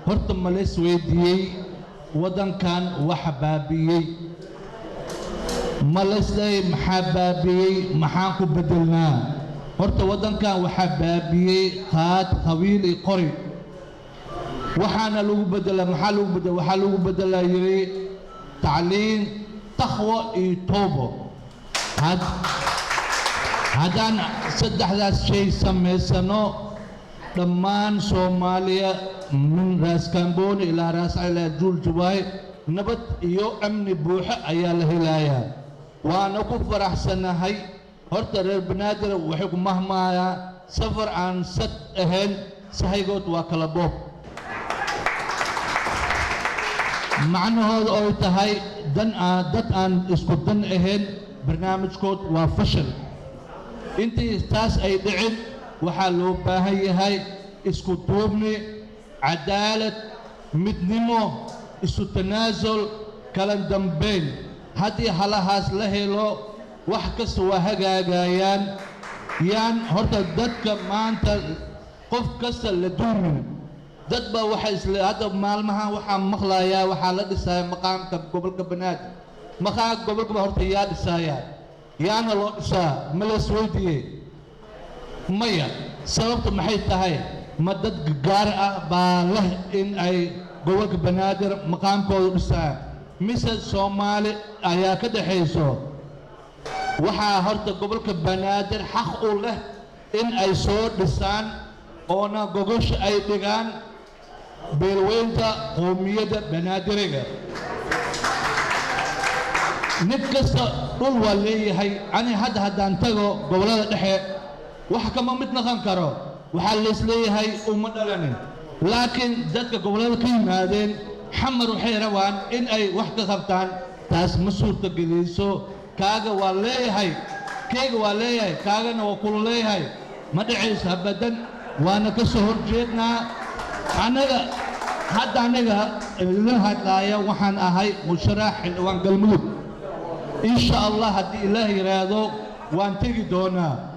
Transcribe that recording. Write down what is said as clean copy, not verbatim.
horta ma la isweydiiyey waddankan waxa baabiyey ma la isleeyay maxaa baabiyey maxaan ku bedelnaa horta waddankan waxaa baabiyey qabiil iyo qori waxaana lagu bedelaa maxaa lagu bedelaa waxaa lagu bedelaa yiri tacliin taqwa iyo toobo haddaan saddexdaas shay samaysano dhammaan Soomaaliya min raas Kambooni ilaa raas ilaa Juuljubaay nabad iyo amni buuxa ayaa la helayaa waana ku faraxsanahay horta reer Banaadir waxay ku mahmaayaan safar aan sad ahayn sahaygood waa kala boob macnahoodu ay tahay dad aan isku dan ahayn barnaamijkood waa fashil intii taas ay dhicin waxaa loo baahan yahay isku duubni cadaalad midnimo isu tanaasul kala dambeyn haddii halahaas la helo wax kasta waa hagaagayaan yaan horta dadka maanta qof kasta la duumin dad baa waxa isla hadda maalmahan waxaa maqlayaa waxaa la dhisaaya maqaamka gobolka Banaadir maqaamka gobolka horta yaa dhisaaya yaana loo dhisaa ma la isweydiiyey maya sababtu maxay tahay ma dad gaar ah baa leh in ay gobolka Banaadir maqaamkooda dhisaan mise Soomaali ayaa ka dhaxayso waxaa horta gobolka Banaadir xaq u leh in ay soo dhisaan oona gogosha ay dhigaan beelweynta qoomiyadda Banaadiriga mid kasta dhul waa leeyahay ani haddaan tago gobolada dhexe wax kama mid noqon karo waxaa la isleeyahay uma dhalanin laakiin dadka gobolada ka yimaadeen xamar waxay rabaan in ay wax ka qabtaan taas ma suurtagelayso kaaga waa leeyahay kayga waa leeyahay kaagana waa kula leeyahay ma dhacayso abadan waana ka soo horjeednaa anaga la hadlaaya waxaan ahay musharax xildhibaan galmudug insha Allah haddii ilaah yiraahdo waan tegi doonaa